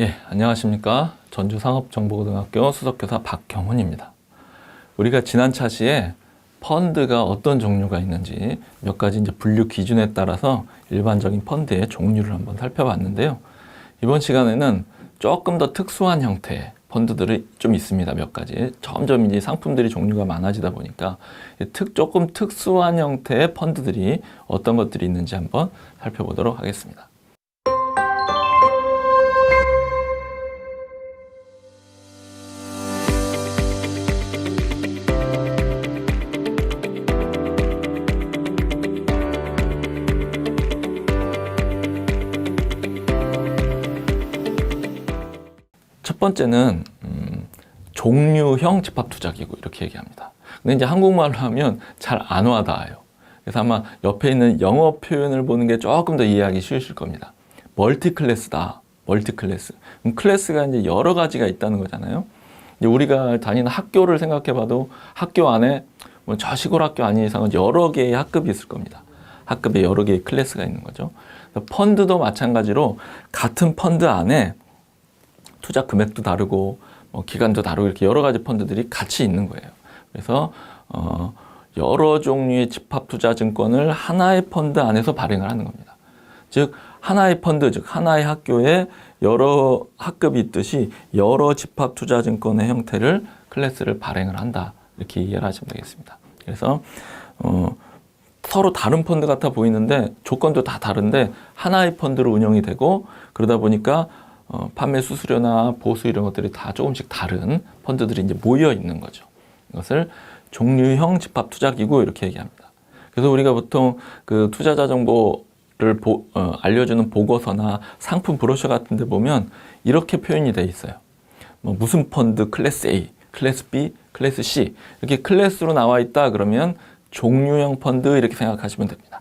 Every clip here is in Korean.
예, 안녕하십니까. 전주상업정보고등학교 수석교사 박경훈입니다. 우리가 지난 차시에 펀드가 어떤 종류가 있는지 몇 가지 이제 분류 기준에 따라서 일반적인 펀드의 종류를 한번 살펴봤는데요. 이번 시간에는 조금 더 특수한 형태의 펀드들이 좀 있습니다. 몇 가지. 점점 이제 상품들이 종류가 많아지다 보니까 조금 특수한 형태의 펀드들이 어떤 것들이 있는지 한번 살펴보도록 하겠습니다. 첫 번째는 종류형 집합투자기구 이렇게 얘기합니다. 근데 이제 한국말로 하면 잘 안 와닿아요. 그래서 아마 옆에 있는 영어 표현을 보는 게 조금 더 이해하기 쉬우실 겁니다. 멀티클래스다. 멀티클래스. 그럼 클래스가 이제 여러 가지가 있다는 거잖아요. 이제 우리가 다니는 학교를 생각해봐도 학교 안에 뭐 저 시골 학교 아닌 이상은 여러 개의 학급이 있을 겁니다. 학급에 여러 개의 클래스가 있는 거죠. 펀드도 마찬가지로 같은 펀드 안에 투자 금액도 다르고 기간도 다르고 이렇게 여러 가지 펀드들이 같이 있는 거예요. 그래서 여러 종류의 집합투자증권을 하나의 펀드 안에서 발행을 하는 겁니다. 즉 하나의 펀드, 즉 하나의 학교에 여러 학급이 있듯이 여러 집합투자증권의 형태를 클래스를 발행을 한다. 이렇게 이해를 하시면 되겠습니다. 그래서 서로 다른 펀드 같아 보이는데 조건도 다 다른데 하나의 펀드로 운영이 되고 그러다 보니까 판매 수수료나 보수 이런 것들이 다 조금씩 다른 펀드들이 이제 모여 있는 거죠. 이것을 종류형 집합투자기구 이렇게 얘기합니다. 그래서 우리가 보통 그 투자자 정보를 알려주는 보고서나 상품 브로셔 같은 데 보면 이렇게 표현이 돼 있어요. 무슨 펀드 클래스 A, 클래스 B, 클래스 C 이렇게 클래스로 나와 있다 그러면 종류형 펀드 이렇게 생각하시면 됩니다.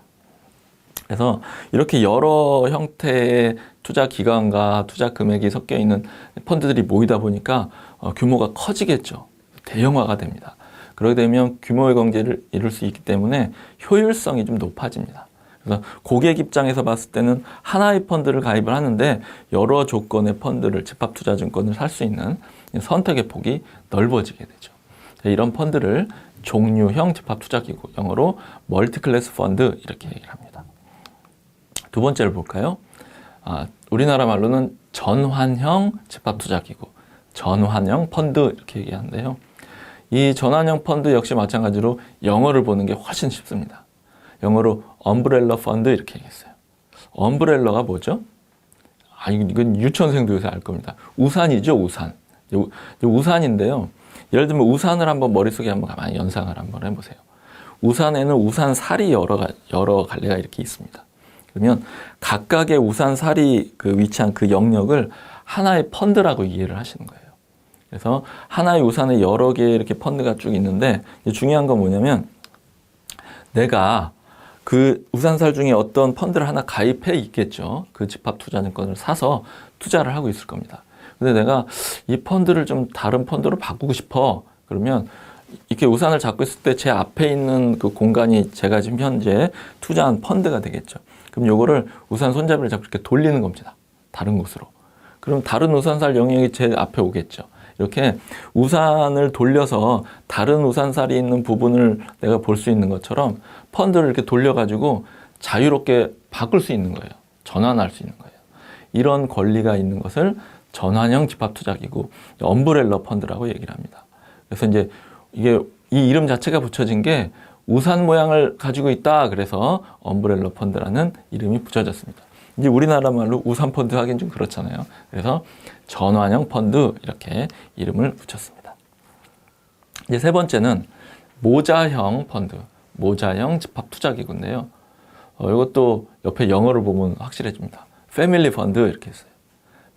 그래서 이렇게 여러 형태의 투자 기간과 투자 금액이 섞여 있는 펀드들이 모이다 보니까 규모가 커지겠죠. 대형화가 됩니다. 그러게 되면 규모의 경제를 이룰 수 있기 때문에 효율성이 좀 높아집니다. 그래서 고객 입장에서 봤을 때는 하나의 펀드를 가입을 하는데 여러 조건의 펀드를 집합투자증권을 살 수 있는 선택의 폭이 넓어지게 되죠. 이런 펀드를 종류형 집합투자기구, 영어로 멀티클래스 펀드 이렇게 얘기를 합니다. 두 번째를 볼까요? 우리나라 말로는 전환형 집합투자기구, 전환형 펀드 이렇게 얘기하는데요. 이 전환형 펀드 역시 마찬가지로 영어를 보는 게 훨씬 쉽습니다. 영어로 엄브렐러 펀드 이렇게 얘기했어요. 엄브렐러가 뭐죠? 이건 유치원생도 요새 알 겁니다. 우산이죠, 우산. 우산인데요. 예를 들면 우산을 한번 머릿속에 한번 가만히 연상을 한번 해보세요. 우산에는 우산살이 여러 갈래가 이렇게 있습니다. 그러면 각각의 우산살이 위치한 그 영역을 하나의 펀드라고 이해를 하시는 거예요. 그래서 하나의 우산에 여러 개의 이렇게 펀드가 쭉 있는데 중요한 건 뭐냐면 내가 그 우산살 중에 어떤 펀드를 하나 가입해 있겠죠. 그 집합투자증권을 사서 투자를 하고 있을 겁니다. 근데 내가 이 펀드를 좀 다른 펀드로 바꾸고 싶어. 그러면 이렇게 우산을 잡고 있을 때 제 앞에 있는 그 공간이 제가 지금 현재 투자한 펀드가 되겠죠. 그럼 요거를 우산 손잡이를 잡고 이렇게 돌리는 겁니다. 다른 곳으로. 그럼 다른 우산살 영역이 제 앞에 오겠죠. 이렇게 우산을 돌려서 다른 우산살이 있는 부분을 내가 볼 수 있는 것처럼 펀드를 이렇게 돌려가지고 자유롭게 바꿀 수 있는 거예요. 전환할 수 있는 거예요. 이런 권리가 있는 것을 전환형 집합투자기구, 엄브렐러 펀드라고 얘기를 합니다. 그래서 이제 이게 이 이름 자체가 붙여진 게 우산 모양을 가지고 있다. 그래서 엄브렐러 펀드라는 이름이 붙여졌습니다. 이제 우리나라 말로 우산 펀드 하긴 좀 그렇잖아요. 그래서 전환형 펀드 이렇게 이름을 붙였습니다. 이제 세 번째는 모자형 펀드, 모자형 집합투자기구인데요. 이것도 옆에 영어를 보면 확실해집니다. 패밀리 펀드 이렇게 했어요.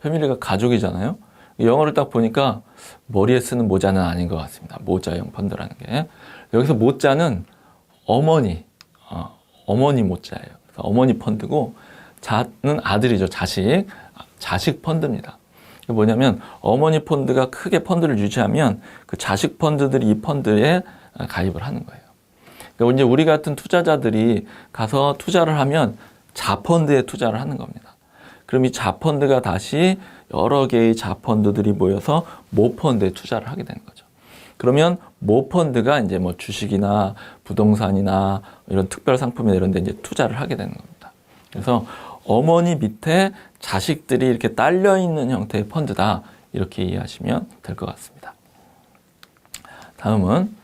패밀리가 가족이잖아요. 영어를 딱 보니까 머리에 쓰는 모자는 아닌 것 같습니다. 모자형 펀드라는 게. 여기서 모자는 어머니 모자예요. 그래서 어머니 펀드고 자는 아들이죠. 자식 펀드입니다. 뭐냐면 어머니 펀드가 크게 펀드를 유지하면 그 자식 펀드들이 이 펀드에 가입을 하는 거예요. 그러니까 이제 우리 같은 투자자들이 가서 투자를 하면 자펀드에 투자를 하는 겁니다. 그럼 이 자펀드가 다시 여러 개의 자펀드들이 모여서 모펀드에 투자를 하게 되는 거죠. 그러면 모펀드가 이제 뭐 주식이나 부동산이나 이런 특별 상품이나 이런 데 이제 투자를 하게 되는 겁니다. 그래서 어머니 밑에 자식들이 이렇게 딸려 있는 형태의 펀드다. 이렇게 이해하시면 될 것 같습니다. 다음은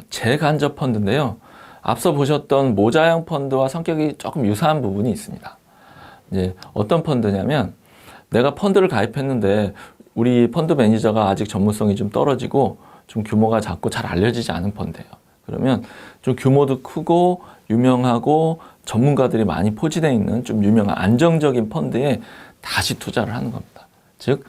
재간접 펀드인데요. 앞서 보셨던 모자형 펀드와 성격이 조금 유사한 부분이 있습니다. 이제 어떤 펀드냐면 내가 펀드를 가입했는데 우리 펀드 매니저가 아직 전문성이 좀 떨어지고 좀 규모가 작고 잘 알려지지 않은 펀드예요. 그러면 좀 규모도 크고 유명하고 전문가들이 많이 포진되어 있는 좀 유명한 안정적인 펀드에 다시 투자를 하는 겁니다. 즉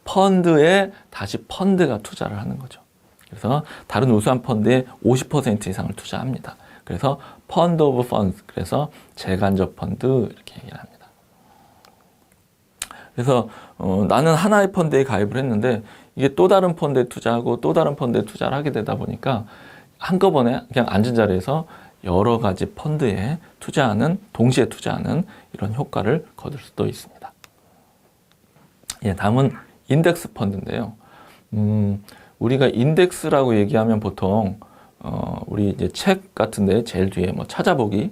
펀드에 다시 펀드가 투자를 하는 거죠. 그래서 다른 우수한 펀드에 50% 이상을 투자합니다. 그래서 펀드 오브 펀드, 그래서 재간접 펀드 이렇게 얘기를 합니다. 그래서 나는 하나의 펀드에 가입을 했는데 이게 또 다른 펀드에 투자하고 또 다른 펀드에 투자를 하게 되다 보니까 한꺼번에 그냥 앉은 자리에서 여러 가지 펀드에 투자하는, 동시에 투자하는 이런 효과를 거둘 수도 있습니다. 예, 다음은 인덱스 펀드인데요. 우리가 인덱스라고 얘기하면 보통 우리 이제 책 같은데 제일 뒤에 뭐 찾아보기,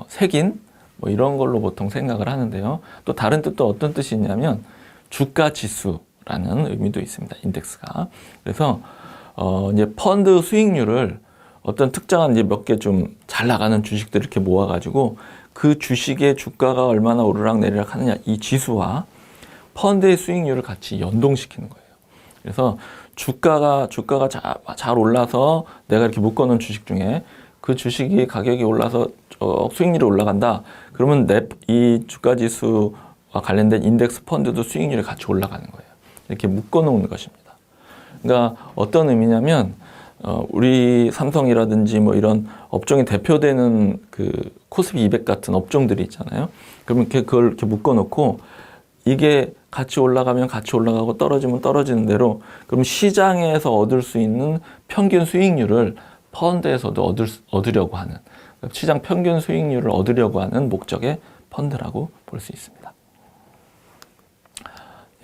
색인 뭐 이런 걸로 보통 생각을 하는데요. 또 다른 뜻도 어떤 뜻이 있냐면 주가 지수라는 의미도 있습니다. 인덱스가. 그래서 이제 펀드 수익률을 어떤 특정한 이제 몇 개 좀 잘 나가는 주식들 이렇게 모아가지고 그 주식의 주가가 얼마나 오르락 내리락 하느냐 이 지수와 펀드의 수익률을 같이 연동시키는 거예요. 그래서 주가가 잘 올라서 내가 이렇게 묶어놓은 주식 중에 그 주식이 가격이 올라서 수익률이 올라간다. 그러면 이 주가 지수와 관련된 인덱스 펀드도 수익률이 같이 올라가는 거예요. 이렇게 묶어놓는 것입니다. 그러니까 어떤 의미냐면 우리 삼성이라든지 뭐 이런 업종에 대표되는 그 코스피 200 같은 업종들이 있잖아요. 그러면 그걸 이렇게 묶어놓고 이게 같이 올라가면 같이 올라가고 떨어지면 떨어지는 대로 그럼 시장에서 얻을 수 있는 평균 수익률을 펀드에서도 얻으려고 하는, 시장 평균 수익률을 얻으려고 하는 목적의 펀드라고 볼 수 있습니다.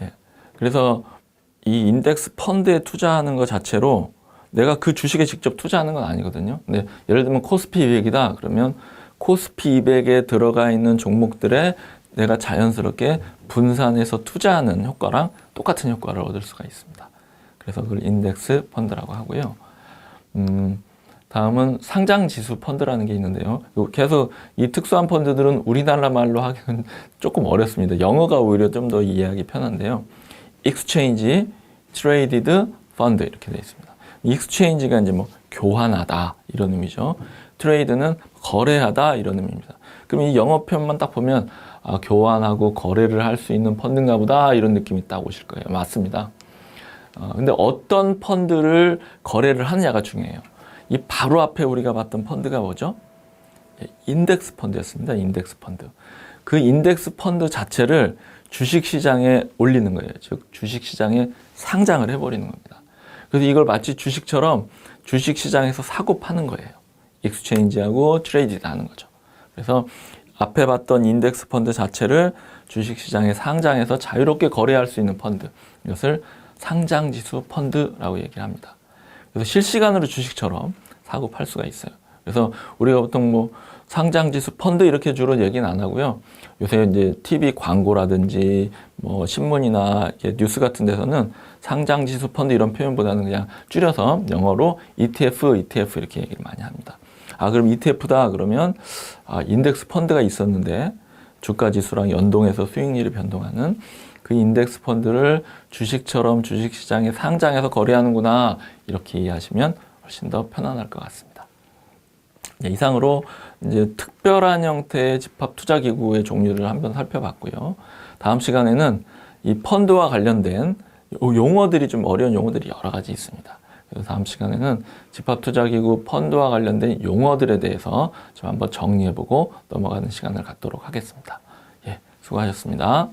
예. 그래서 이 인덱스 펀드에 투자하는 것 자체로 내가 그 주식에 직접 투자하는 건 아니거든요. 근데 예를 들면 코스피 200이다 그러면 코스피 200에 들어가 있는 종목들에 내가 자연스럽게 분산해서 투자하는 효과랑 똑같은 효과를 얻을 수가 있습니다. 그래서 그걸 인덱스 펀드라고 하고요. 다음은 상장지수 펀드라는 게 있는데요. 계속 이 특수한 펀드들은 우리나라 말로 하기는 조금 어렵습니다. 영어가 오히려 좀 더 이해하기 편한데요. Exchange Traded Fund 이렇게 되어 있습니다. Exchange가 이제 뭐 교환하다 이런 의미죠. Trade는 거래하다 이런 의미입니다. 그럼 이 영어 표현만 딱 보면 교환하고 거래를 할 수 있는 펀드인가 보다 이런 느낌이 딱 오실 거예요. 맞습니다. 근데 어떤 펀드를 거래를 하느냐가 중요해요. 이 바로 앞에 우리가 봤던 펀드가 뭐죠? 인덱스 펀드였습니다. 인덱스 펀드. 그 인덱스 펀드 자체를 주식시장에 올리는 거예요. 즉 주식시장에 상장을 해버리는 겁니다. 그래서 이걸 마치 주식처럼 주식시장에서 사고 파는 거예요. 익스체인지하고 트레이드 하는 거죠. 그래서 앞에 봤던 인덱스 펀드 자체를 주식시장에 상장해서 자유롭게 거래할 수 있는 펀드, 이것을 상장지수 펀드라고 얘기를 합니다. 그래서 실시간으로 주식처럼 사고 팔 수가 있어요. 그래서 우리가 보통 뭐 상장지수 펀드 이렇게 주로 얘기는 안 하고요. 요새 이제 TV 광고라든지 뭐 신문이나 뉴스 같은 데서는 상장지수 펀드 이런 표현보다는 그냥 줄여서 영어로 ETF 이렇게 얘기를 많이 합니다. 그럼 ETF다 그러면 인덱스 펀드가 있었는데 주가 지수랑 연동해서 수익률이 변동하는 그 인덱스 펀드를 주식처럼 주식시장에 상장해서 거래하는구나 이렇게 이해하시면 훨씬 더 편안할 것 같습니다. 네, 이상으로 이제 특별한 형태의 집합 투자 기구의 종류를 한번 살펴봤고요. 다음 시간에는 이 펀드와 관련된 용어들이 좀 어려운 용어들이 여러 가지 있습니다. 그래서 다음 시간에는 집합투자기구 펀드와 관련된 용어들에 대해서 좀 한번 정리해보고 넘어가는 시간을 갖도록 하겠습니다. 예, 수고하셨습니다.